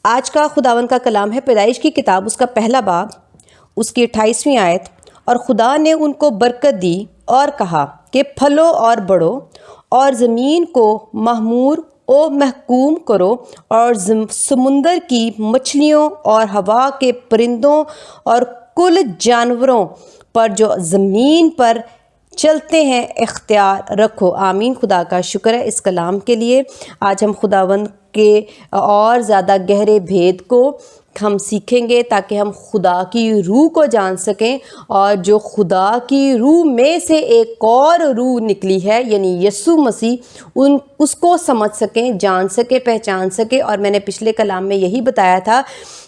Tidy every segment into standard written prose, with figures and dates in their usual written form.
آج کا خداوند کا کلام ہے پیدائش کی کتاب، اس کا پہلا باب، اس کی 28ویں آیت۔ اور خدا نے ان کو برکت دی اور کہا کہ پھلو اور بڑھو اور زمین کو معمور و محکوم کرو اور سمندر کی مچھلیوں اور ہوا کے پرندوں اور کل جانوروں پر جو زمین پر چلتے ہیں اختیار رکھو۔ آمین۔ خدا کا شکر ہے اس کلام کے لیے۔ آج ہم خداوند کے اور زیادہ گہرے بھید کو ہم سیکھیں گے تاکہ ہم خدا کی روح کو جان سکیں، اور جو خدا کی روح میں سے ایک اور روح نکلی ہے یعنی یسوع مسیح، اس کو سمجھ سکیں، جان سکیں، پہچان سکیں۔ اور میں نے پچھلے کلام میں یہی بتایا تھا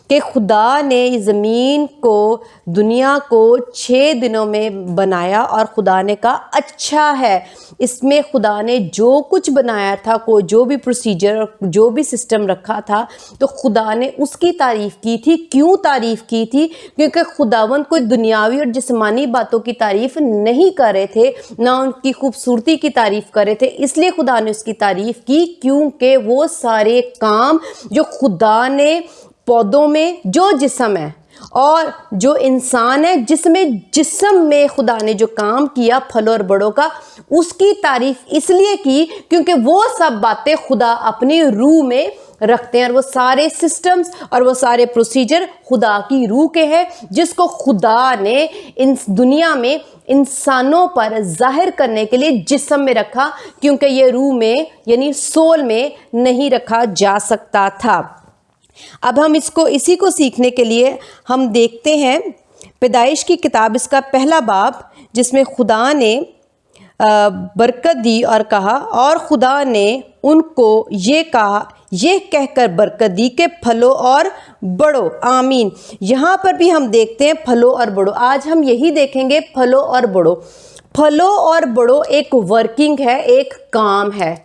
کہ خدا نے زمین کو، دنیا کو 6 دنوں میں بنایا، اور خدا نے کہا اچھا ہے۔ اس میں خدا نے جو کچھ بنایا تھا، جو بھی پروسیجر، جو بھی سسٹم رکھا تھا، تو خدا نے اس کی تعریف کی تھی۔ کیوں تعریف کی تھی؟ کیونکہ خداوند کوئی دنیاوی اور جسمانی باتوں کی تعریف نہیں کر رہے تھے، نہ ان کی خوبصورتی کی تعریف کر رہے تھے۔ اس لیے خدا نے اس کی تعریف کی کیونکہ وہ سارے کام جو خدا نے پودوں میں جو جسم ہے اور جو انسان ہے جسم میں خدا نے جو کام کیا پھلوں اور بڑوں کا، اس کی تعریف اس لیے کی کیونکہ وہ سب باتیں خدا اپنی روح میں رکھتے ہیں، اور وہ سارے سسٹمز اور وہ سارے پروسیجر خدا کی روح کے ہیں، جس کو خدا نے اس دنیا میں انسانوں پر ظاہر کرنے کے لیے جسم میں رکھا، کیونکہ یہ روح میں یعنی سول میں نہیں رکھا جا سکتا تھا۔ اب ہم اسی کو سیکھنے کے لیے ہم دیکھتے ہیں پیدائش کی کتاب، اس کا پہلا باب، جس میں خدا نے برکت دی اور کہا، اور خدا نے ان کو یہ کہہ کر برکت دی کہ پھلو اور بڑھو۔ آمین۔ یہاں پر بھی ہم دیکھتے ہیں پھلو اور بڑھو۔ آج ہم یہی دیکھیں گے، پھلو اور بڑھو۔ پھلو اور بڑھو ایک ورکنگ ہے، ایک کام ہے۔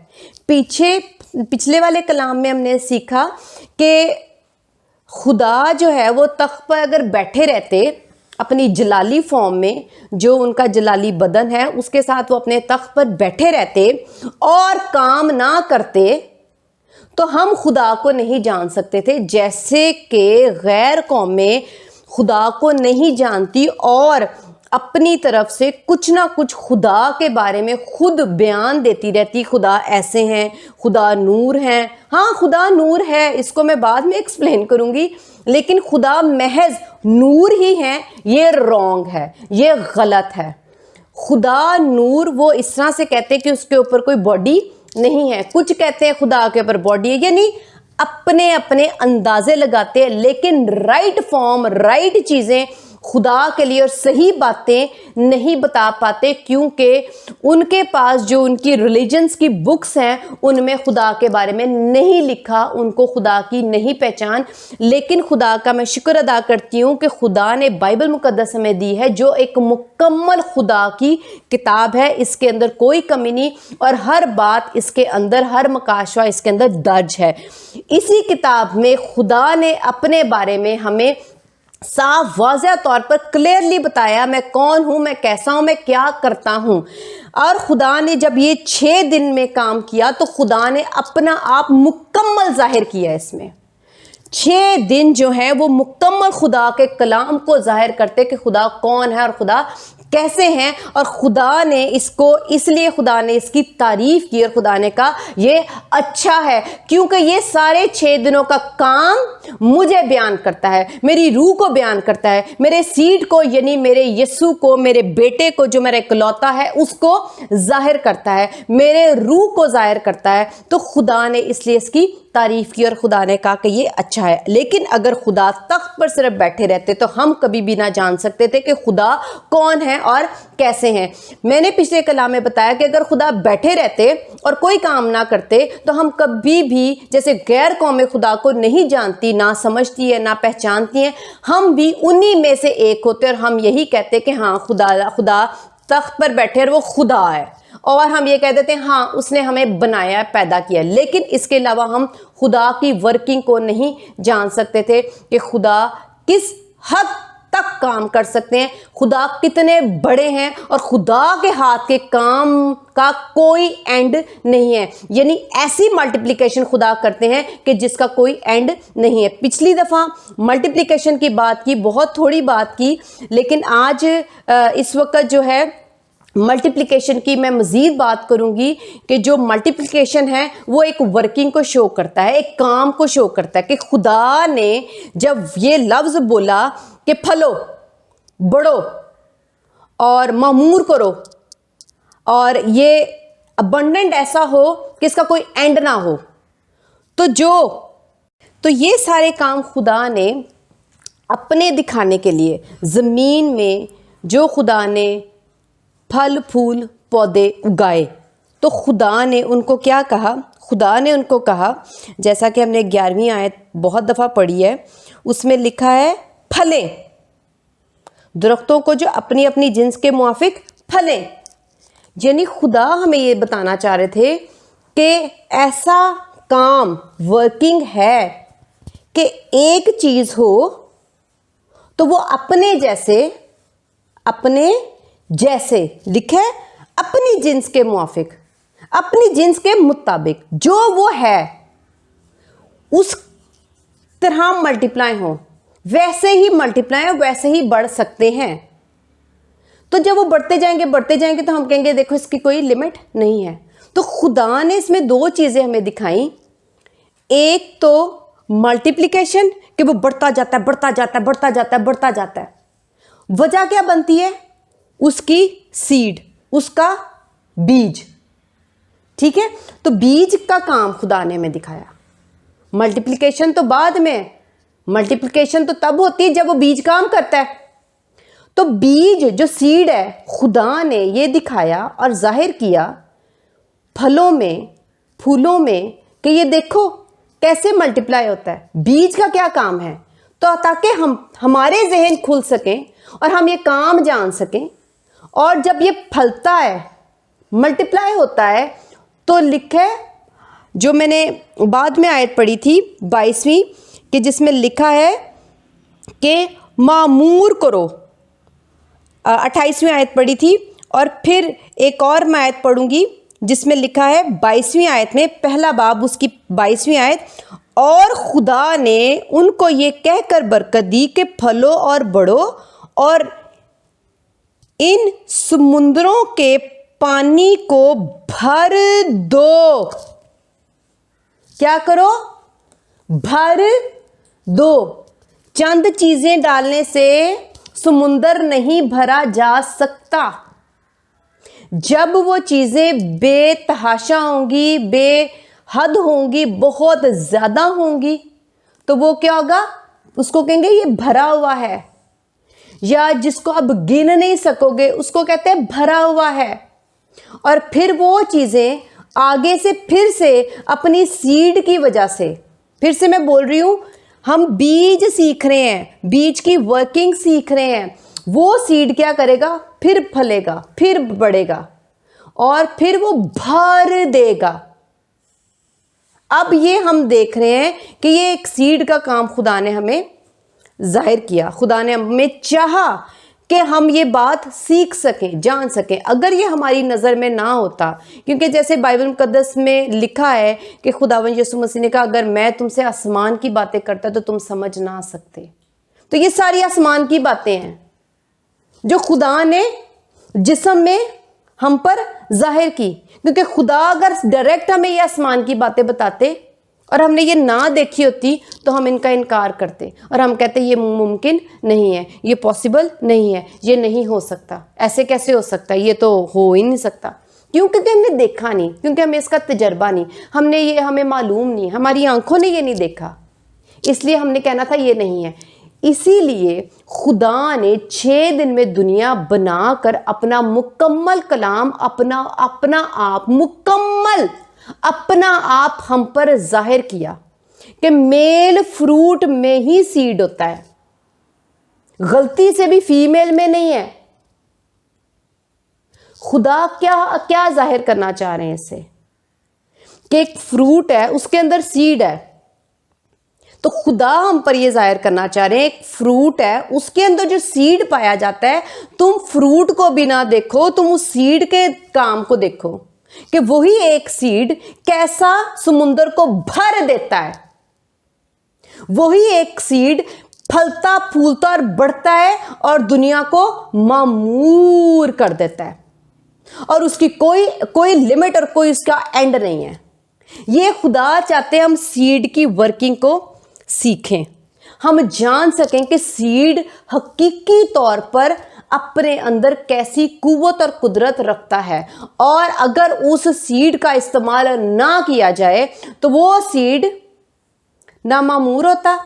پچھلے والے کلام میں ہم نے سیکھا کہ خدا جو ہے وہ تخت پر اگر بیٹھے رہتے اپنی جلالی فارم میں، جو ان کا جلالی بدن ہے اس کے ساتھ وہ اپنے تخت پر بیٹھے رہتے اور کام نہ کرتے، تو ہم خدا کو نہیں جان سکتے تھے۔ جیسے کہ غیر قومیں خدا کو نہیں جانتی اور اپنی طرف سے کچھ نہ کچھ خدا کے بارے میں خود بیان دیتی رہتی، خدا ایسے ہیں، خدا نور ہیں۔ ہاں، خدا نور ہے، اس کو میں بعد میں ایکسپلین کروں گی، لیکن خدا محض نور ہی ہے، یہ رانگ ہے، یہ غلط ہے۔ خدا نور وہ اس طرح سے کہتے کہ اس کے اوپر کوئی باڈی نہیں ہے، کچھ کہتے ہیں خدا کے اوپر باڈی ہے، یعنی اپنے اندازے لگاتے ہیں، لیکن رائٹ فارم، رائٹ چیزیں خدا کے لیے اور صحیح باتیں نہیں بتا پاتے، کیونکہ ان کے پاس جو ان کی ریلیجنز کی بکس ہیں ان میں خدا کے بارے میں نہیں لکھا، ان کو خدا کی نہیں پہچان۔ لیکن خدا کا میں شکر ادا کرتی ہوں کہ خدا نے بائبل مقدس ہمیں دی ہے، جو ایک مکمل خدا کی کتاب ہے، اس کے اندر کوئی کمی نہیں، اور ہر بات اس کے اندر، ہر مکاشفہ اس کے اندر درج ہے۔ اسی کتاب میں خدا نے اپنے بارے میں ہمیں صاف واضح طور پر کلیئرلی بتایا، میں کون ہوں، میں کیسا ہوں، میں کیا کرتا ہوں۔ اور خدا نے جب یہ 6 دن میں کام کیا تو خدا نے اپنا آپ مکمل ظاہر کیا۔ اس میں 6 دن جو ہیں وہ مکمل خدا کے کلام کو ظاہر کرتے کہ خدا کون ہے اور خدا کیسے ہیں، اور خدا نے اس لیے خدا نے اس کی تعریف کی، اور خدا نے کہا یہ اچھا ہے، کیونکہ یہ سارے 6 دنوں کا کام مجھے بیان کرتا ہے، میری روح کو بیان کرتا ہے، میرے سیڈ کو یعنی میرے یسوع کو، میرے بیٹے کو جو میرا اکلوتا ہے اس کو ظاہر کرتا ہے، میرے روح کو ظاہر کرتا ہے۔ تو خدا نے اس لیے اس کی تعریف کی، اور خدا نے کہا کہ یہ اچھا ہے۔ لیکن اگر خدا تخت پر صرف بیٹھے رہتے تو ہم کبھی بھی نہ جان سکتے تھے کہ خدا کون ہے اور کیسے ہیں۔ میں نے پچھلے کلام میں بتایا کہ اگر خدا بیٹھے رہتے اور کوئی کام نہ کرتے تو ہم کبھی بھی، جیسے غیر قومیں خدا کو نہیں جانتی، نہ سمجھتی ہے، نہ پہچانتی ہیں، ہم بھی انہی میں سے ایک ہوتے، اور ہم یہی کہتے کہ ہاں خدا تخت پر بیٹھے اور وہ خدا ہے، اور ہم یہ کہہ دیتے ہیں ہاں اس نے ہمیں بنایا، پیدا کیا۔ لیکن اس کے علاوہ ہم خدا کی ورکنگ کو نہیں جان سکتے تھے کہ خدا کس حد تک کام کر سکتے ہیں. خدا کتنے بڑے ہیں اور خدا کے ہاتھ کے کام کا کوئی اینڈ نہیں ہے. یعنی ایسی ملٹیپلیکیشن خدا کرتے ہیں کہ جس کا کوئی اینڈ نہیں ہے. پچھلی دفعہ ملٹیپلیکیشن کی بات کی, بہت تھوڑی بات کی, لیکن آج اس وقت جو ہے ملٹیپلیکیشن کی میں مزید بات کروں گی کہ جو ملٹیپلیکیشن ہے وہ ایک ورکنگ کو شو کرتا ہے, ایک کام کو شو کرتا ہے کہ خدا نے جب یہ لفظ بولا کہ پھلو, بڑھو اور معمور کرو اور یہ ابنڈنٹ ایسا ہو کہ اس کا کوئی اینڈ نہ ہو, تو یہ سارے کام خدا نے اپنے دکھانے کے لیے زمین میں جو خدا نے پھل پھول پودے اگائے, تو خدا نے ان کو کیا کہا؟ خدا نے ان کو کہا, جیسا کہ ہم نے 11ویں آیت بہت دفعہ پڑھی ہے, اس میں لکھا ہے پھلیں, درختوں کو جو اپنی اپنی جنس کے موافق پھلیں. یعنی خدا ہمیں یہ بتانا چاہ رہے تھے کہ ایسا کام ورکنگ ہے کہ ایک چیز ہو تو وہ اپنے جیسے لکھے, اپنی جنس کے موافق, اپنی جنس کے مطابق جو وہ ہے اس طرح ملٹیپلائی ہوں, ویسے ہی ملٹیپلائی ہوں, ویسے ہی بڑھ سکتے ہیں. تو جب وہ بڑھتے جائیں گے تو ہم کہیں گے دیکھو اس کی کوئی لمٹ نہیں ہے. تو خدا نے اس میں 2 چیزیں ہمیں دکھائیں, ایک تو ملٹیپلیکیشن کہ وہ بڑھتا جاتا ہے. وجہ کیا بنتی ہے؟ اس کی سیڈ, اس کا بیج. ٹھیک ہے, تو بیج کا کام خدا نے ہمیں دکھایا. ملٹیپلیکیشن تو بعد میں, ملٹیپلیکیشن تو تب ہوتی ہے جب وہ بیج کام کرتا ہے. تو بیج جو سیڈ ہے خدا نے یہ دکھایا اور ظاہر کیا پھلوں میں, پھولوں میں کہ یہ دیکھو کیسے ملٹیپلائی ہوتا ہے. بیج کا کیا کام ہے؟ تو تاکہ ہمارے ذہن کھل سکیں اور ہم یہ کام جان سکیں, اور جب یہ پھلتا ہے, ملٹیپلائی ہوتا ہے, تو لکھے جو میں نے بعد میں آیت پڑھی تھی 22ویں, کہ جس میں لکھا ہے کہ معمور کرو. 28ویں آیت پڑھی تھی, اور پھر ایک اور میں آیت پڑھوں گی جس میں لکھا ہے 22ویں آیت میں, پہلا باب اس کی 22ویں آیت, اور خدا نے ان کو یہ کہہ کر برکت دی کہ پھلو اور بڑھو اور ان سمندروں کے پانی کو بھر دو. کیا کرو؟ بھر دو. چند چیزیں ڈالنے سے سمندر نہیں بھرا جا سکتا. جب وہ چیزیں بے تحاشا ہوں گی, بے حد ہوں گی, بہت زیادہ ہوں گی, تو وہ کیا ہوگا؟ اس کو کہیں گے یہ بھرا ہوا ہے, یا جس کو اب گن نہیں سکو گے اس کو کہتے ہیں بھرا ہوا ہے. اور پھر وہ چیزیں آگے سے پھر سے اپنی سیڈ کی وجہ سے, پھر سے میں بول رہی ہوں, ہم بیج سیکھ رہے ہیں, بیج کی ورکنگ سیکھ رہے ہیں. وہ سیڈ کیا کرے گا؟ پھر پھلے گا, پھر بڑھے گا, اور پھر وہ بھر دے گا. اب یہ ہم دیکھ رہے ہیں کہ یہ ایک سیڈ کا کام خدا نے ہمیں ظاہر کیا. خدا نے ہمیں چاہا کہ ہم یہ بات سیکھ سکیں, جان سکیں. اگر یہ ہماری نظر میں نہ ہوتا, کیونکہ جیسے بائبل مقدس میں لکھا ہے کہ خداوند یسوع مسیح نے کہا اگر میں تم سے آسمان کی باتیں کرتا تو تم سمجھ نہ سکتے. تو یہ ساری آسمان کی باتیں ہیں جو خدا نے جسم میں ہم پر ظاہر کی. کیونکہ خدا اگر ڈائریکٹ ہمیں یہ آسمان کی باتیں بتاتے اور ہم نے یہ نہ دیکھی ہوتی تو ہم ان کا انکار کرتے اور ہم کہتے یہ ممکن نہیں ہے, یہ پاسبل نہیں ہے, یہ نہیں ہو سکتا, ایسے کیسے ہو سکتا ہے, یہ تو ہو ہی نہیں سکتا. کیوں؟ کیونکہ ہم نے دیکھا نہیں, کیونکہ ہمیں اس کا تجربہ نہیں, ہمیں معلوم نہیں, ہماری آنکھوں نے یہ نہیں دیکھا, اس لیے ہم نے کہنا تھا یہ نہیں ہے. اسی لیے خدا نے 6 دن میں دنیا بنا کر اپنا مکمل کلام, اپنا آپ مکمل اپنا آپ ہم پر ظاہر کیا کہ میل فروٹ میں ہی سیڈ ہوتا ہے, غلطی سے بھی فیمیل میں نہیں ہے. خدا کیا ظاہر کرنا چاہ رہے ہیں اس سے؟ کہ ایک فروٹ ہے, اس کے اندر سیڈ ہے. تو خدا ہم پر یہ ظاہر کرنا چاہ رہے ہیں، ایک فروٹ ہے، اس کے اندر جو سیڈ پایا جاتا ہے، تم فروٹ کو بھی نہ دیکھو، تم اس سیڈ کے کام کو دیکھو کہ وہی ایک سیڈ کیسا سمندر کو بھر دیتا ہے، وہی ایک سیڈ پھلتا پھولتا اور بڑھتا ہے اور دنیا کو معمور کر دیتا ہے، اور اس کی کوئی لمٹ اور کوئی اس کا اینڈ نہیں ہے۔ یہ خدا چاہتے ہیں ہم سیڈ کی ورکنگ کو سیکھیں، ہم جان سکیں کہ سیڈ حقیقی طور پر اپنے اندر کیسی قوت اور قدرت رکھتا ہے، اور اگر اس سیڈ کا استعمال نہ کیا جائے تو وہ سیڈ نہ معمور ہوتا،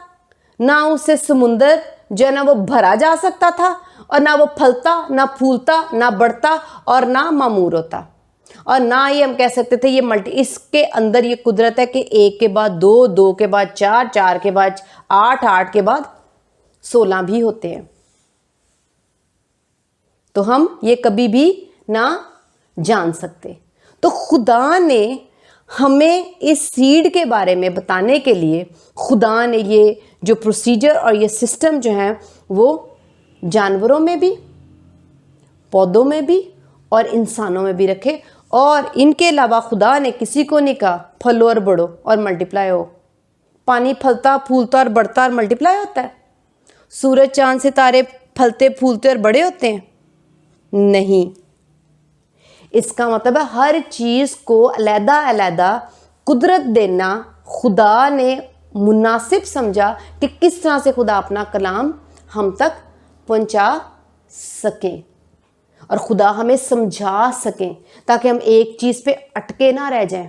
نہ اسے سمندر جو ہے نا وہ بھرا جا سکتا تھا، اور نہ وہ پھلتا، نہ پھولتا، نہ بڑھتا اور نہ معمور ہوتا، اور نہ ہی ہم کہہ سکتے تھے یہ اس کے اندر یہ قدرت ہے کہ 1 کے بعد 2، 2 کے بعد 4، 4 کے بعد 8، 8 کے بعد 16 بھی ہوتے ہیں۔ تو ہم یہ کبھی بھی نہ جان سکتے۔ تو خدا نے ہمیں اس سیڈ کے بارے میں بتانے کے لیے خدا نے یہ جو پروسیجر اور یہ سسٹم جو ہیں وہ جانوروں میں بھی، پودوں میں بھی اور انسانوں میں بھی رکھے، اور ان کے علاوہ خدا نے کسی کو نہیں کہا پھلو اور بڑھو اور ملٹیپلائی ہو۔ پانی پھلتا پھولتا اور بڑھتا اور ملٹیپلائی ہوتا ہے؟ سورج چاند ستارے پھلتے پھولتے اور بڑے ہوتے ہیں؟ نہیں۔ اس کا مطلب ہے ہر چیز کو علیحدہ علیحدہ قدرت دینا خدا نے مناسب سمجھا کہ کس طرح سے خدا اپنا کلام ہم تک پہنچا سکیں اور خدا ہمیں سمجھا سکیں، تاکہ ہم ایک چیز پہ اٹکے نہ رہ جائیں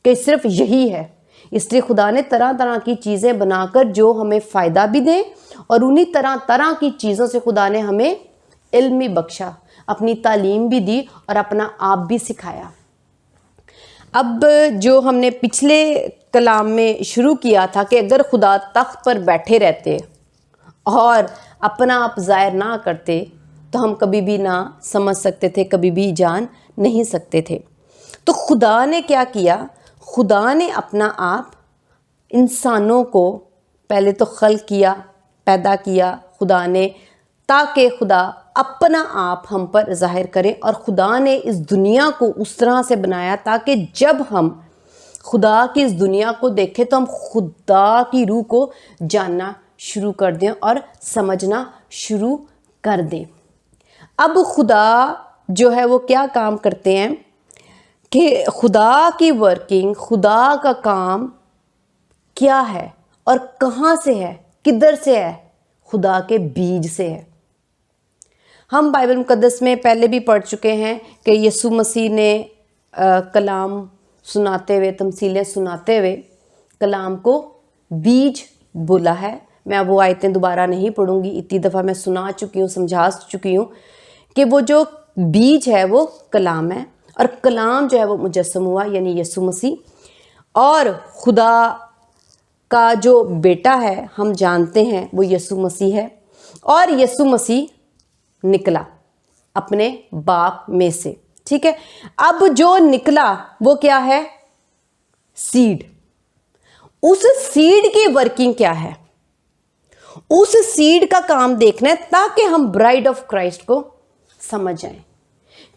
کہ صرف یہی ہے۔ اس لیے خدا نے طرح طرح کی چیزیں بنا کر جو ہمیں فائدہ بھی دیں، اور انہی طرح طرح کی چیزوں سے خدا نے ہمیں علم بھی بخشا، اپنی تعلیم بھی دی اور اپنا آپ بھی سکھایا۔ اب جو ہم نے پچھلے کلام میں شروع کیا تھا کہ اگر خدا تخت پر بیٹھے رہتے اور اپنا آپ ظاہر نہ کرتے تو ہم کبھی بھی نہ سمجھ سکتے تھے، کبھی بھی جان نہیں سکتے تھے۔ تو خدا نے کیا کیا؟ خدا نے اپنا آپ انسانوں کو پہلے تو خلق کیا، پیدا کیا خدا نے، تاکہ خدا اپنا آپ ہم پر ظاہر کرے، اور خدا نے اس دنیا کو اس طرح سے بنایا تاکہ جب ہم خدا کی اس دنیا کو دیکھیں تو ہم خدا کی روح کو جاننا شروع کر دیں اور سمجھنا شروع کر دیں۔ اب خدا جو ہے وہ کیا کام کرتے ہیں کہ خدا کی ورکنگ، خدا کا کام کیا ہے اور کہاں سے ہے، کدھر سے ہے؟ خدا کے بیج سے ہے۔ ہم بائبل مقدس میں پہلے بھی پڑھ چکے ہیں کہ یسوع مسیح نے کلام سناتے ہوئے، تمثیلیں سناتے ہوئے کلام کو بیج بولا ہے۔ میں وہ آیتیں دوبارہ نہیں پڑھوں گی، اتنی دفعہ میں سنا چکی ہوں، سمجھا چکی ہوں کہ وہ جو بیج ہے وہ کلام ہے، اور کلام جو ہے وہ مجسم ہوا یعنی یسوع مسیح، اور خدا کا جو بیٹا ہے ہم جانتے ہیں وہ یسوع مسیح ہے، اور یسوع مسیح نکلا اپنے باپ میں سے، ٹھیک ہے۔ اب جو نکلا وہ کیا ہے؟ سیڈ۔ اس سیڈ کی ورکنگ کیا ہے؟ اس سیڈ کا کام دیکھنا ہے تاکہ ہم برائڈ آف کرائسٹ کو سمجھ جائیں،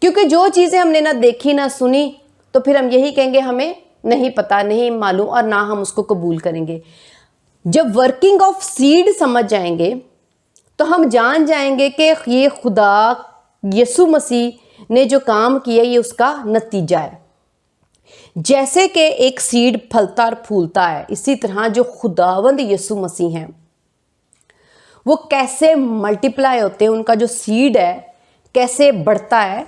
کیونکہ جو چیزیں ہم نے نہ دیکھی نہ سنی تو پھر ہم یہی کہیں گے ہمیں نہیں پتا، نہیں معلوم، اور نہ ہم اس کو قبول کریں گے۔ جب ورکنگ آف سیڈ سمجھ جائیں گے تو ہم جان جائیں گے کہ یہ خدا یسوع مسیح نے جو کام کیا یہ اس کا نتیجہ ہے۔ جیسے کہ ایک سیڈ پھلتا اور پھولتا ہے، اسی طرح جو خداوند یسوع مسیح ہیں وہ کیسے ملٹیپلائی ہوتے ہیں، ان کا جو سیڈ ہے کیسے بڑھتا ہے،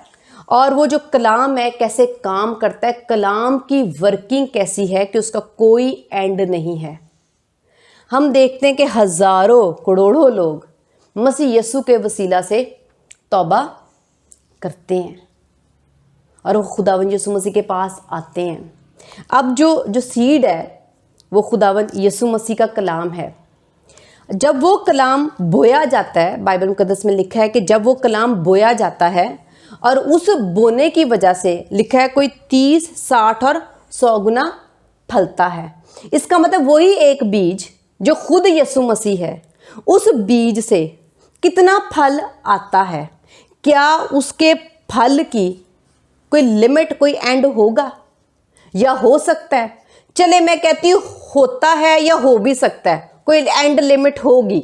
اور وہ جو کلام ہے کیسے کام کرتا ہے، کلام کی ورکنگ کیسی ہے کہ اس کا کوئی اینڈ نہیں ہے۔ ہم دیکھتے ہیں کہ ہزاروں کروڑوں لوگ مسیح یسوع کے وسیلہ سے توبہ کرتے ہیں اور وہ خداوند یسوع مسیح کے پاس آتے ہیں۔ اب جو سیڈ ہے وہ خداوند یسوع مسیح کا کلام ہے۔ جب وہ کلام بویا جاتا ہے، بائبل مقدس میں لکھا ہے کہ جب وہ کلام بویا جاتا ہے اور اس بونے کی وجہ سے لکھا ہے کوئی 30، 60 اور 100 گنا پھلتا ہے۔ اس کا مطلب وہی ایک بیج جو خود یسوع مسیح ہے، اس بیج سے کتنا پھل آتا ہے؟ کیا اس کے پھل کی کوئی لمٹ، کوئی اینڈ ہوگا؟ یا ہو سکتا ہے، چلے میں کہتی ہوں ہوتا ہے یا ہو بھی سکتا ہے، کوئی اینڈ لمٹ ہوگی،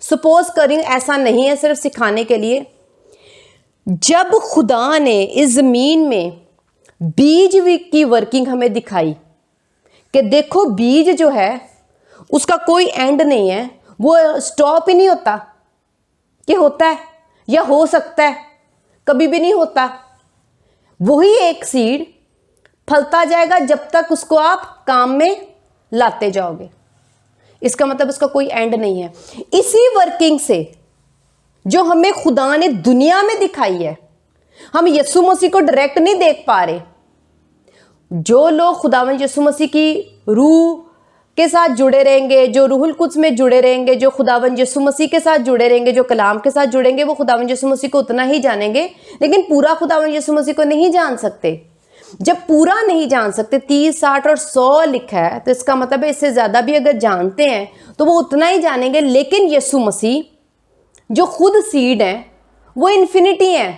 سپوز کریں ایسا نہیں ہے، صرف سکھانے کے لیے۔ جب خدا نے اس زمین میں بیج کی ورکنگ ہمیں دکھائی کہ دیکھو بیج جو ہے اس کا کوئی اینڈ نہیں ہے، وہ سٹاپ ہی نہیں ہوتا کہ ہوتا ہے یا ہو سکتا ہے، کبھی بھی نہیں ہوتا۔ وہی ایک سیڈ پھلتا جائے گا جب تک اس کو آپ کام میں لاتے جاؤ گے، اس کا مطلب اس کا کوئی اینڈ نہیں ہے۔ اسی ورکنگ سے جو ہمیں خدا نے دنیا میں دکھائی ہے، ہم یسوع مسیح کو ڈائریکٹ نہیں دیکھ پا رہے۔ جو لوگ خداوند یسوع مسیح کی روح کے ساتھ جڑے رہیں گے، جو روح القدس میں جڑے رہیں گے، جو خداوند یسوع مسیح کے ساتھ جڑے رہیں گے، جو کلام کے ساتھ جڑیں گے، وہ خداوند یسوع مسیح کو اتنا ہی جانیں گے، لیکن پورا خداوند یسوع مسیح کو نہیں جان سکتے۔ جب پورا نہیں جان سکتے، 30، 60 اور 100 لکھا ہے، تو اس کا مطلب ہے اس سے زیادہ بھی اگر جانتے ہیں تو وہ اتنا ہی جانیں گے۔ لیکن یسوع مسیح جو خود سیڈ ہیں وہ انفینٹی ہیں،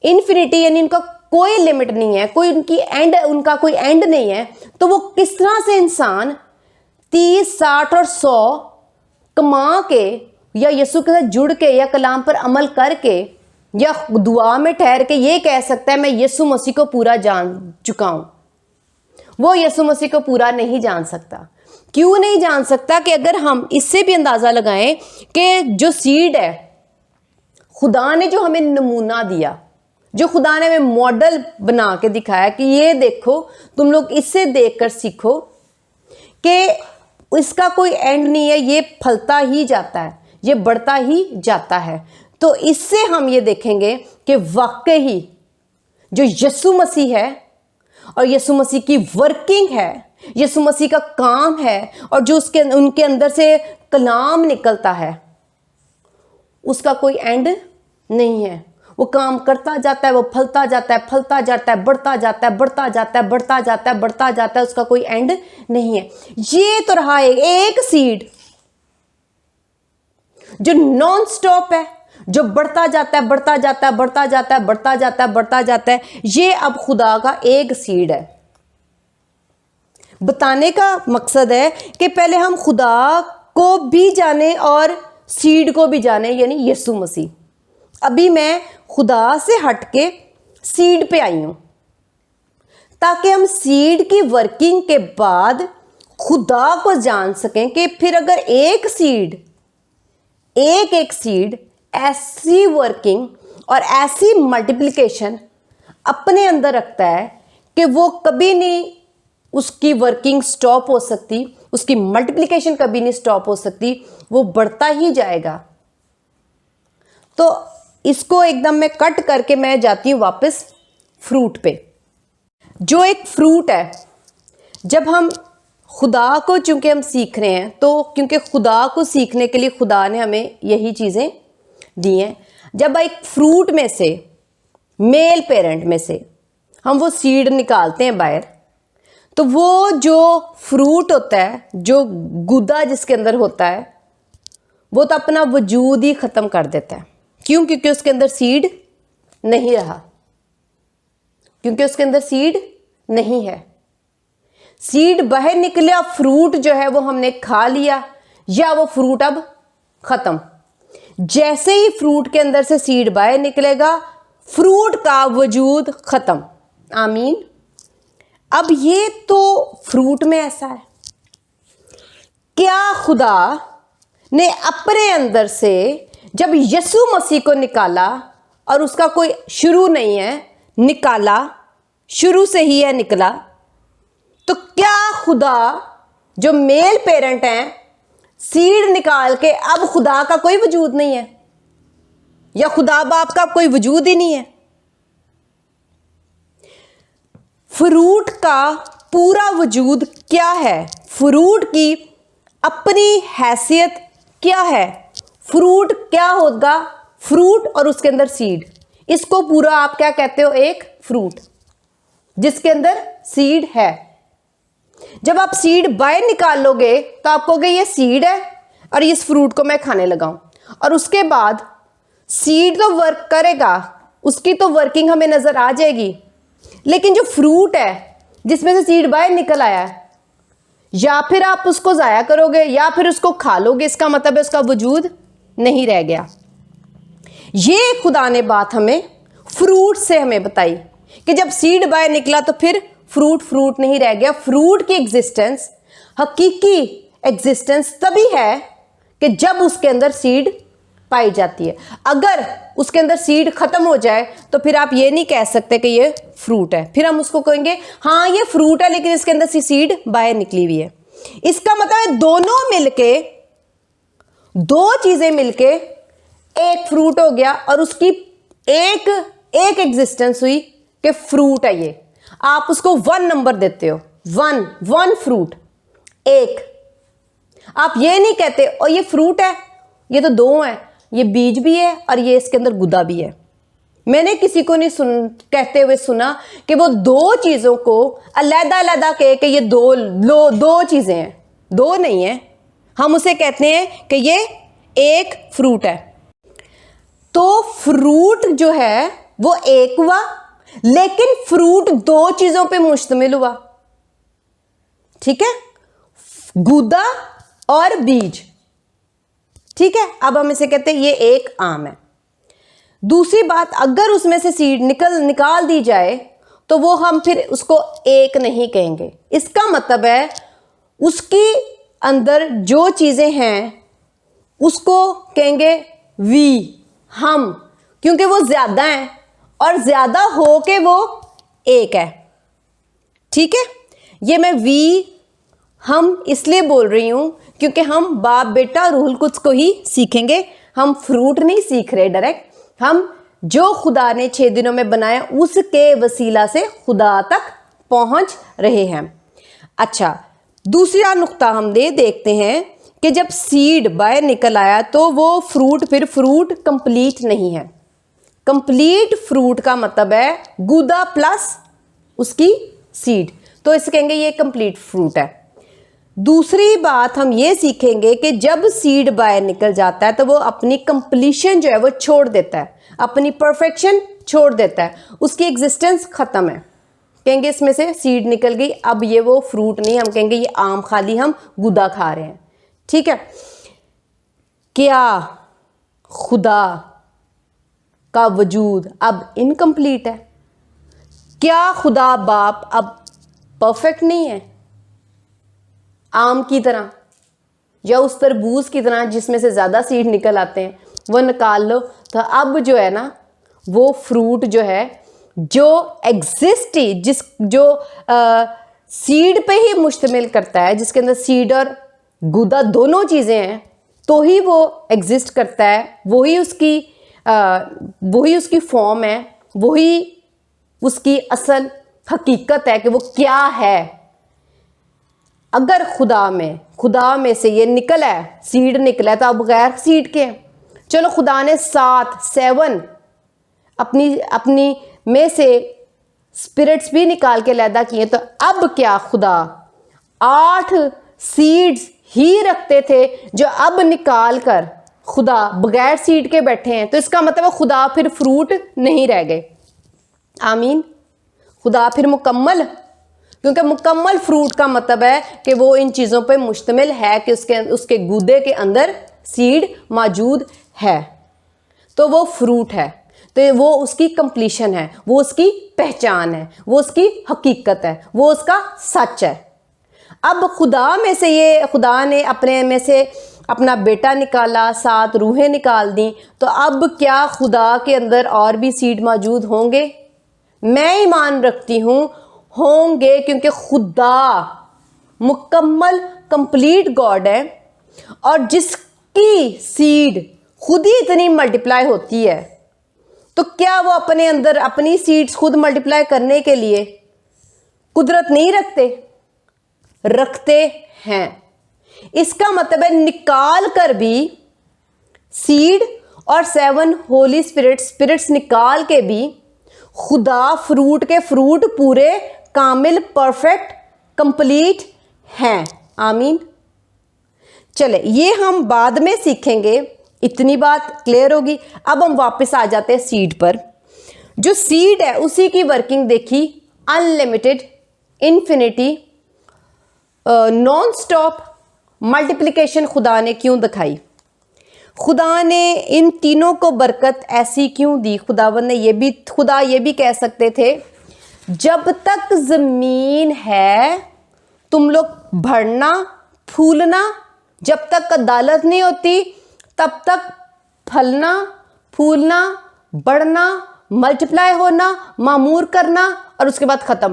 انفینٹی یعنی ان کا کوئی لمٹ نہیں ہے، کوئی ان کا کوئی اینڈ نہیں ہے۔ تو وہ کس طرح سے انسان 30، 60 اور 100 کما کے یا یسوع کے ساتھ جڑ کے یا کلام پر عمل کر کے یا دعا میں ٹھہر کے یہ کہہ سکتا ہے میں یسوع مسیح کو پورا جان چکا ہوں؟ وہ یسوع مسیح کو پورا نہیں جان سکتا۔ کیوں نہیں جان سکتا؟ کہ اگر ہم اس سے بھی اندازہ لگائیں کہ جو سیڈ ہے، خدا نے جو ہمیں نمونہ دیا، جو خدا نے ہمیں ماڈل بنا کے دکھایا کہ یہ دیکھو تم لوگ اس سے دیکھ کر سیکھو کہ اس کا کوئی اینڈ نہیں ہے، یہ پھلتا ہی جاتا ہے، یہ بڑھتا ہی جاتا ہے۔ تو اس سے ہم یہ دیکھیں گے کہ واقعی جو یسوع مسیح ہے اور یسوع مسیح کی ورکنگ ہے، یسوع مسیح کا کام ہے، اور جو ان کے اندر سے کلام نکلتا ہے، اس کا کوئی اینڈ نہیں ہے۔ وہ کام کرتا جاتا ہے، وہ پھلتا جاتا ہے، پھلتا جاتا ہے، بڑھتا جاتا ہے، بڑھتا جاتا ہے، بڑھتا جاتا ہے، بڑھتا جاتا ہے، اس کا کوئی اینڈ نہیں ہے۔ یہ تو رہا ایک سیڈ جو نان سٹاپ ہے، جو بڑھتا جاتا ہے، بڑھتا جاتا ہے، بڑھتا جاتا ہے، بڑھتا جاتا ہے، بڑھتا جاتا ہے۔ یہ اب خدا کا ایک سیڈ ہے۔ بتانے کا مقصد ہے کہ پہلے ہم خدا کو بھی جانیں اور سیڈ کو بھی جانیں، یعنی یسوع مسیح۔ ابھی میں خدا سے ہٹ کے سیڈ پہ آئی ہوں تاکہ ہم سیڈ کی ورکنگ کے بعد خدا کو جان سکیں کہ پھر اگر ایک سیڈ ایسی ورکنگ اور ایسی ملٹیپلیکیشن اپنے اندر رکھتا ہے کہ وہ کبھی نہیں اس کی ورکنگ سٹاپ ہو سکتی، اس کی ملٹیپلیکیشن کبھی نہیں سٹاپ ہو سکتی، وہ بڑھتا ہی جائے گا۔ تو اس کو ایک دم میں کٹ کر کے میں جاتی ہوں واپس فروٹ پہ۔ جو ایک فروٹ ہے، جب ہم خدا کو چونکہ ہم سیکھ رہے ہیں، تو کیونکہ خدا کو سیکھنے کے لیے خدا نے ہمیں یہی چیزیں دی ہیں۔ جب ایک فروٹ میں سے، میل پیرنٹ میں سے ہم وہ سیڈ نکالتے ہیں باہر، تو وہ جو فروٹ ہوتا ہے، جو گودا جس کے اندر ہوتا ہے، وہ تو اپنا وجود ہی ختم کر دیتا ہے۔ کیوں؟ کیونکہ اس کے اندر سیڈ نہیں رہا، کیونکہ اس کے اندر سیڈ نہیں ہے۔ سیڈ باہر نکلے، اب فروٹ جو ہے وہ ہم نے کھا لیا، یا وہ فروٹ اب ختم۔ جیسے ہی فروٹ کے اندر سے سیڈ باہر نکلے گا، فروٹ کا وجود ختم۔ آمین۔ اب یہ تو فروٹ میں ایسا ہے۔ کیا خدا نے اپنے اندر سے جب یسوع مسیح کو نکالا، اور اس کا کوئی شروع نہیں ہے، نکالا، شروع سے ہی ہے نکلا، تو کیا خدا جو میل پیرنٹ ہیں، سیڈ نکال کے اب خدا کا کوئی وجود نہیں ہے، یا خدا باپ کا کوئی وجود ہی نہیں ہے؟ فروٹ کا پورا وجود کیا ہے؟ فروٹ کی اپنی حیثیت کیا ہے؟ فروٹ کیا ہوگا؟ فروٹ اور اس کے اندر سیڈ، اس کو پورا آپ کیا کہتے ہو؟ ایک فروٹ جس کے اندر سیڈ ہے۔ جب آپ سیڈ باہر نکالو گے تو آپ کہو گے یہ سیڈ ہے اور اس فروٹ کو میں کھانے لگا ہوں، اور اس کے بعد سیڈ تو ورک کرے گا، اس کی تو ورکنگ ہمیں نظر آ جائے گی، لیکن جو فروٹ ہے جس میں سے سیڈ باہر نکل آیا ہے، یا پھر آپ اس کو ضائع کرو گے یا پھر اس کو کھا لو گے، اس کا مطلب ہے اس کا وجود نہیں رہ گیا۔ یہ خدا نے بات ہمیں فروٹ سے ہمیں بتائی کہ جب سیڈ باہر نکلا تو پھر فروٹ نہیں رہ گیا۔ فروٹ کی ایگزسٹنس، حقیقی ایگزسٹنس تبھی ہے کہ جب اس کے اندر سیڈ پائی جاتی ہے۔ اگر اس کے اندر سیڈ ختم ہو جائے تو پھر آپ یہ نہیں کہہ سکتے کہ یہ فروٹ ہے، پھر ہم اس کو کہیں گے ہاں یہ فروٹ ہے لیکن اس کے اندر سیڈ باہر نکلی ہوئی ہے۔ اس کا مطلب ہے دونوں مل کے، دو چیزیں مل کے ایک فروٹ ہو گیا، اور اس کی ایک ایگزسٹنس ہوئی کہ فروٹ ہے یہ۔ آپ اس کو 1 نمبر دیتے ہو، 1 فروٹ، ایک۔ آپ یہ نہیں کہتے اور یہ فروٹ ہے، یہ تو 2 ہیں، یہ بیج بھی ہے اور یہ اس کے اندر گدا بھی ہے۔ میں نے کسی کو نہیں کہتے ہوئے سنا کہ وہ 2 چیزوں کو علیحدہ علیحدہ کہے کہ یہ دو چیزیں ہیں، 2 نہیں ہیں۔ ہم اسے کہتے ہیں کہ یہ ایک فروٹ ہے۔ تو فروٹ جو ہے وہ ایک ہوا، لیکن فروٹ 2 چیزوں پہ مشتمل ہوا، ٹھیک ہے، گودا اور بیج، ٹھیک ہے۔ اب ہم اسے کہتے ہیں یہ ایک آم ہے۔ دوسری بات، اگر اس میں سے سیڈ نکال دی جائے تو وہ ہم پھر اس کو ایک نہیں کہیں گے۔ اس کا مطلب ہے اس کی اندر جو چیزیں ہیں اس کو کہیں گے وی، ہم، کیونکہ وہ زیادہ ہیں اور زیادہ ہو کے وہ ایک ہے، ٹھیک ہے۔ یہ میں وی، ہم اس لیے بول رہی ہوں کیونکہ ہم باپ بیٹا روح القدس کو ہی سیکھیں گے، ہم فروٹ نہیں سیکھ رہے ڈائریکٹ، ہم جو خدا نے 6 دنوں میں بنایا اس کے وسیلہ سے خدا تک پہنچ رہے ہیں۔ اچھا، دوسرا نقطہ ہم دیکھتے ہیں کہ جب سیڈ باہر نکل آیا تو وہ پھر فروٹ کمپلیٹ نہیں ہے۔ کمپلیٹ فروٹ کا مطلب ہے گودا پلس اس کی سیڈ، تو اسے کہیں گے یہ کمپلیٹ فروٹ ہے۔ دوسری بات ہم یہ سیکھیں گے کہ جب سیڈ باہر نکل جاتا ہے تو وہ اپنی کمپلیشن جو ہے وہ چھوڑ دیتا ہے، اپنی پرفیکشن چھوڑ دیتا ہے، اس کی ایگزسٹنس ختم ہے۔ کہیں گے اس میں سے سیڈ نکل گئی، اب یہ وہ فروٹ نہیں، ہم کہیں گے یہ آم خالی ہم گودا کھا رہے ہیں، ٹھیک ہے۔ کیا خدا کا وجود اب انکمپلیٹ ہے؟ کیا خدا باپ اب پرفیکٹ نہیں ہے آم کی طرح یا اس تربوز کی طرح جس میں سے زیادہ سیڈ نکل آتے ہیں؟ وہ نکال لو تو اب جو ہے نا وہ فروٹ جو ہے جو ایگزسٹ ہی جو سیڈ پہ ہی مشتمل کرتا ہے، جس کے اندر سیڈ اور گودا دونوں چیزیں ہیں تو ہی وہ ایگزسٹ کرتا ہے، وہی اس کی فارم ہے، وہی اس کی اصل حقیقت ہے کہ وہ کیا ہے۔ اگر خدا میں سے یہ نکلا ہے، سیڈ نکلا ہے، تو اب غیر سیڈ کے ہیں۔ چلو خدا نے 7 اپنی میں سے اسپرٹس بھی نکال کے علیحدہ کیے، تو اب کیا خدا 8 سیڈز ہی رکھتے تھے جو اب نکال کر خدا بغیر سیڈ کے بیٹھے ہیں؟ تو اس کا مطلب ہے خدا پھر فروٹ نہیں رہ گئے۔ آمین۔ خدا پھر مکمل، کیونکہ مکمل فروٹ کا مطلب ہے کہ وہ ان چیزوں پہ مشتمل ہے کہ اس کے گودے کے اندر سیڈ موجود ہے، تو وہ فروٹ ہے، تو وہ اس کی کمپلیشن ہے، وہ اس کی پہچان ہے، وہ اس کی حقیقت ہے، وہ اس کا سچ ہے۔ اب خدا نے اپنے میں سے اپنا بیٹا نکالا، 7 روحیں نکال دیں، تو اب کیا خدا کے اندر اور بھی سیڈ موجود ہوں گے؟ میں ایمان رکھتی ہوں گے، کیونکہ خدا مکمل کمپلیٹ گاڈ ہے، اور جس کی سیڈ خود ہی اتنی ملٹیپلائی ہوتی ہے، تو کیا وہ اپنے اندر اپنی سیڈز خود ملٹیپلائی کرنے کے لیے قدرت نہیں رکھتے ہیں؟ اس کا مطلب ہے نکال کر بھی سیڈ اور 7 ہولی اسپرٹس نکال کے بھی خدا فروٹ کے فروٹ پورے کامل پرفیکٹ کمپلیٹ ہیں. آمین. چلے یہ ہم بعد میں سیکھیں گے, اتنی بات کلیئر ہوگی. اب ہم واپس آ جاتے ہیں سیڈ پر. جو سیڈ ہے اسی کی ورکنگ دیکھی, unlimited, infinity, non stop multiplication خدا نے کیوں دکھائی؟ خدا نے ان تینوں کو برکت ایسی کیوں دی؟ خداوند نے خدا یہ بھی کہہ سکتے تھے جب تک زمین ہے تم لوگ بڑھنا پھولنا, جب تک عدالت نہیں ہوتی تب تک پھلنا پھولنا بڑھنا ملٹیپلائی ہونا معمور کرنا, اور اس کے بعد ختم.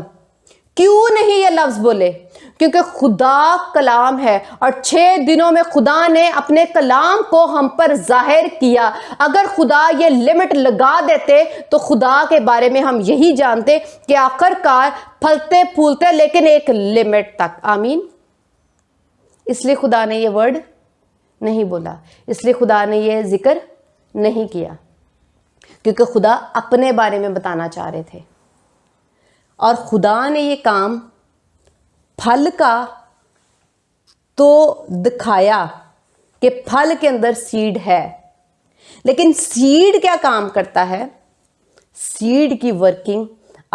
کیوں نہیں یہ لفظ بولے؟ کیونکہ خدا کلام ہے اور 6 دنوں میں خدا نے اپنے کلام کو ہم پر ظاہر کیا. اگر خدا یہ لمٹ لگا دیتے تو خدا کے بارے میں ہم یہی جانتے کہ آخر کار پھلتے پھولتے, لیکن ایک لمٹ تک. آمین. اس لیے خدا نے یہ ورڈ نہیں بولا, اس لیے خدا نے یہ ذکر نہیں کیا, کیونکہ خدا اپنے بارے میں بتانا چاہ رہے تھے. اور خدا نے یہ کام پھل کا تو دکھایا کہ پھل کے اندر سیڈ ہے, لیکن سیڈ کیا کام کرتا ہے؟ سیڈ کی ورکنگ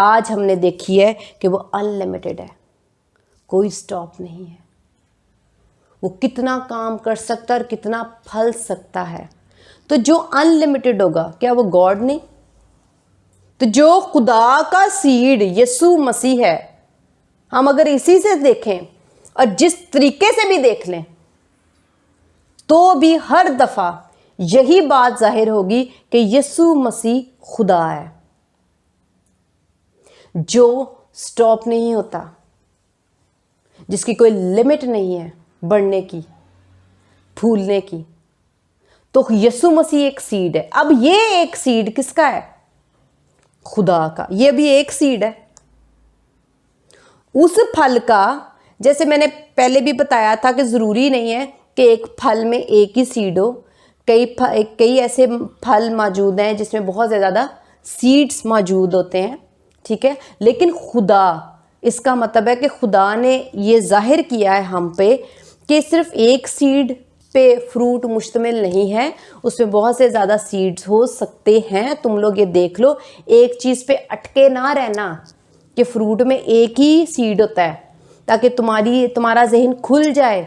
آج ہم نے دیکھی ہے کہ وہ ان لمیٹڈ ہے, کوئی سٹاپ نہیں ہے. وہ کتنا کام کر سکتا ہے اور کتنا پھل سکتا ہے. تو جو ان لمیٹڈ ہوگا, کیا وہ گاڈ نہیں؟ تو جو خدا کا سیڈ یسوع مسیح ہے, ہم اگر اسی سے دیکھیں اور جس طریقے سے بھی دیکھ لیں تو بھی ہر دفعہ یہی بات ظاہر ہوگی کہ یسوع مسیح خدا ہے جو سٹاپ نہیں ہوتا, جس کی کوئی لمٹ نہیں ہے بڑھنے کی پھولنے کی. تو یسوع مسیح ایک سیڈ ہے. اب یہ ایک سیڈ کس کا ہے؟ خدا کا. یہ بھی ایک سیڈ ہے. اس پھل کا, جیسے میں نے پہلے بھی بتایا تھا کہ ضروری نہیں ہے کہ ایک پھل میں ایک ہی سیڈ ہو. کئی ایسے پھل موجود ہیں جس میں بہت زیادہ سیڈز موجود ہوتے ہیں, ٹھیک ہے. لیکن خدا, اس کا مطلب ہے کہ خدا نے یہ ظاہر کیا ہے ہم پہ کہ صرف ایک سیڈ پہ فروٹ مشتمل نہیں ہے, اس میں بہت سے زیادہ سیڈز ہو سکتے ہیں. تم لوگ یہ دیکھ لو, ایک چیز پہ اٹکے نہ رہنا کہ فروٹ میں ایک ہی سیڈ ہوتا ہے, تاکہ تمہارا ذہن کھل جائے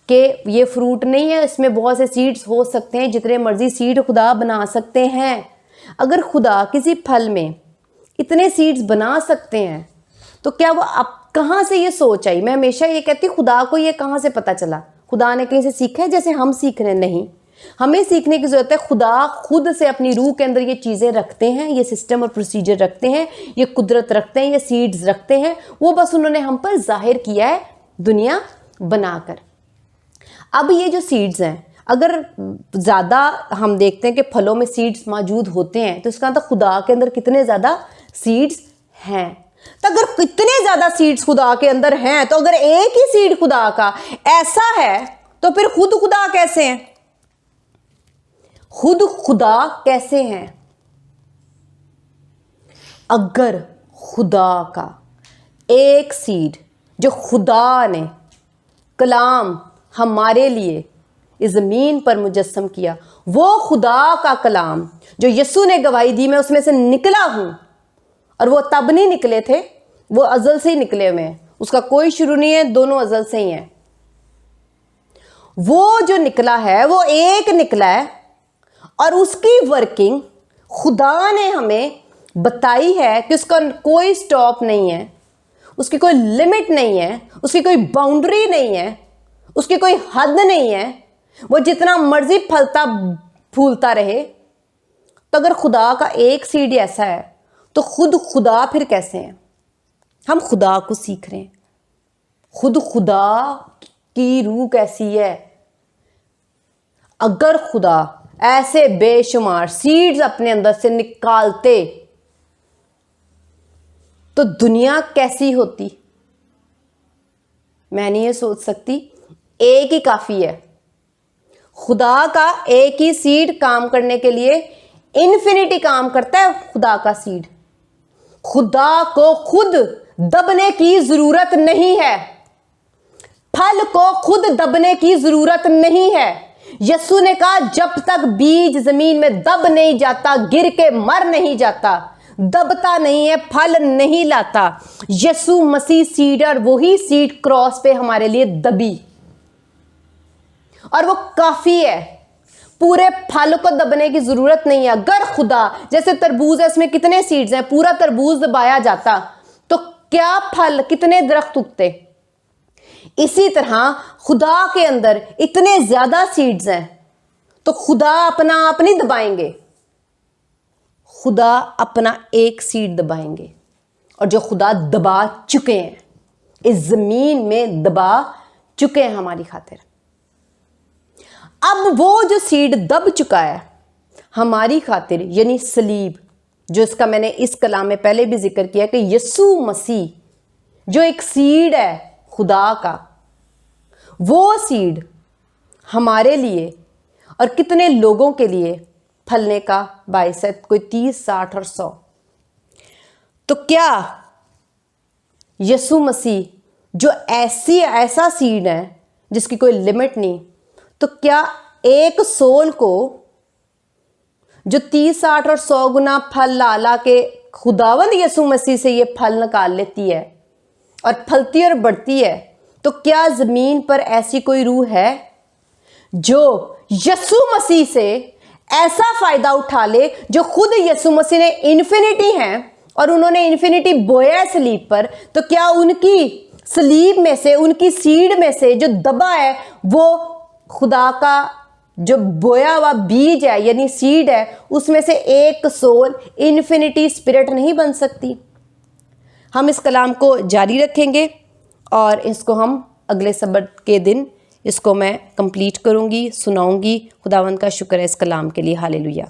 کہ یہ فروٹ نہیں ہے, اس میں بہت سے سیڈز ہو سکتے ہیں. جتنے مرضی سیڈ خدا بنا سکتے ہیں. اگر خدا کسی پھل میں اتنے سیڈز بنا سکتے ہیں تو کیا وہ اب کہاں سے یہ سوچ آئی؟ میں ہمیشہ یہ کہتی ہوں, خدا کو یہ کہاں سے پتا چلا؟ خدا نے کہیں سے سیکھا ہے جیسے ہم سیکھ رہے ہیں؟ نہیں, ہمیں سیکھنے کی ضرورت ہے. خدا خود سے اپنی روح کے اندر یہ چیزیں رکھتے ہیں, یہ سسٹم اور پروسیجر رکھتے ہیں, یہ قدرت رکھتے ہیں, یہ سیڈز رکھتے ہیں. وہ بس انہوں نے ہم پر ظاہر کیا ہے دنیا بنا کر. اب یہ جو سیڈز ہیں, اگر زیادہ ہم دیکھتے ہیں کہ پھلوں میں سیڈز موجود ہوتے ہیں, تو اس کا مطلب خدا کے اندر کتنے زیادہ سیڈز ہیں. تو اگر کتنے زیادہ سیڈز خدا کے اندر ہیں, تو اگر ایک ہی سیڈ خدا کا ایسا ہے تو پھر خود خدا کیسے ہیں؟ خود خدا کیسے ہیں؟ اگر خدا کا ایک سیڈ جو خدا نے کلام ہمارے لیے اس زمین پر مجسم کیا, وہ خدا کا کلام جو یسوع نے گواہی دی میں اس میں سے نکلا ہوں, اور وہ تب نہیں نکلے تھے, وہ ازل سے ہی نکلے ہوئے ہیں, اس کا کوئی شروع نہیں ہے, دونوں ازل سے ہی ہیں. وہ جو نکلا ہے وہ ایک نکلا ہے, اور اس کی ورکنگ خدا نے ہمیں بتائی ہے کہ اس کا کوئی سٹاپ نہیں ہے, اس کی کوئی لمٹ نہیں ہے, اس کی کوئی باؤنڈری نہیں ہے, اس کی کوئی حد نہیں ہے. وہ جتنا مرضی پھلتا پھولتا رہے. تو اگر خدا کا ایک سیڈ ایسا ہے تو خود خدا پھر کیسے ہیں؟ ہم خدا کو سیکھ رہے ہیں. خود خدا کی روح کیسی ہے؟ اگر خدا ایسے بے شمار سیڈز اپنے اندر سے نکالتے تو دنیا کیسی ہوتی؟ میں نہیں یہ سوچ سکتی. ایک ہی کافی ہے. خدا کا ایک ہی سیڈ کام کرنے کے لیے انفینٹی کام کرتا ہے. خدا کا سیڈ, خدا کو خود دبنے کی ضرورت نہیں ہے. پھل کو خود دبنے کی ضرورت نہیں ہے۔ یسوع نے کہا جب تک بیج زمین میں دب نہیں جاتا، گر کے مر نہیں جاتا، دبتا نہیں ہے، پھل نہیں لاتا۔ یسوع مسیح سیڈ، اور وہی سیڈ کراس پہ ہمارے لیے دبی، اور وہ کافی ہے۔ پورے پھل کو دبنے کی ضرورت نہیں ہے۔ اگر خدا، جیسے تربوز ہے، اس میں کتنے سیڈز ہیں، پورا تربوز دبایا جاتا تو کیا پھل، کتنے درخت اگتے؟ اسی طرح خدا کے اندر اتنے زیادہ سیڈز ہیں تو خدا اپنا آپ نہیں دبائیں گے، خدا اپنا ایک سیڈ دبائیں گے، اور جو خدا دبا چکے ہیں، اس زمین میں دبا چکے ہیں ہماری خاطر۔ اب وہ جو سیڈ دب چکا ہے ہماری خاطر، یعنی صلیب، جو اس کا میں نے اس کلام میں پہلے بھی ذکر کیا کہ یسوع مسیح جو ایک سیڈ ہے خدا کا، وہ سیڈ ہمارے لیے اور کتنے لوگوں کے لیے پھلنے کا باعث ہے، کوئی 30، 60 اور 100۔ تو کیا یسوع مسیح جو ایسا سیڈ ہے جس کی کوئی لمٹ نہیں، تو کیا ایک سول کو جو 30، 60 اور 100 گنا پھل لا کے خداوند یسوع مسیح سے یہ پھل نکال لیتی ہے اور پھلتی اور بڑھتی ہے، تو کیا زمین پر ایسی کوئی روح ہے جو یسوع مسیح سے ایسا فائدہ اٹھا لے، جو خود یسوع مسیح نے انفینٹی ہیں اور انہوں نے انفینٹی بویا ہے صلیب پر، تو کیا ان کی صلیب میں سے، ان کی سیڈ میں سے جو دبا ہے، وہ خدا کا جو بویا ہوا بیج ہے یعنی سیڈ ہے، اس میں سے ایک سول انفینٹی اسپرٹ نہیں بن سکتی؟ ہم اس کلام کو جاری رکھیں گے اور اس کو ہم اگلے سبت کے دن اس کو میں کمپلیٹ کروں گی، سناؤں گی۔ خداوند کا شکر ہے اس کلام کے لیے، ہالےلویا۔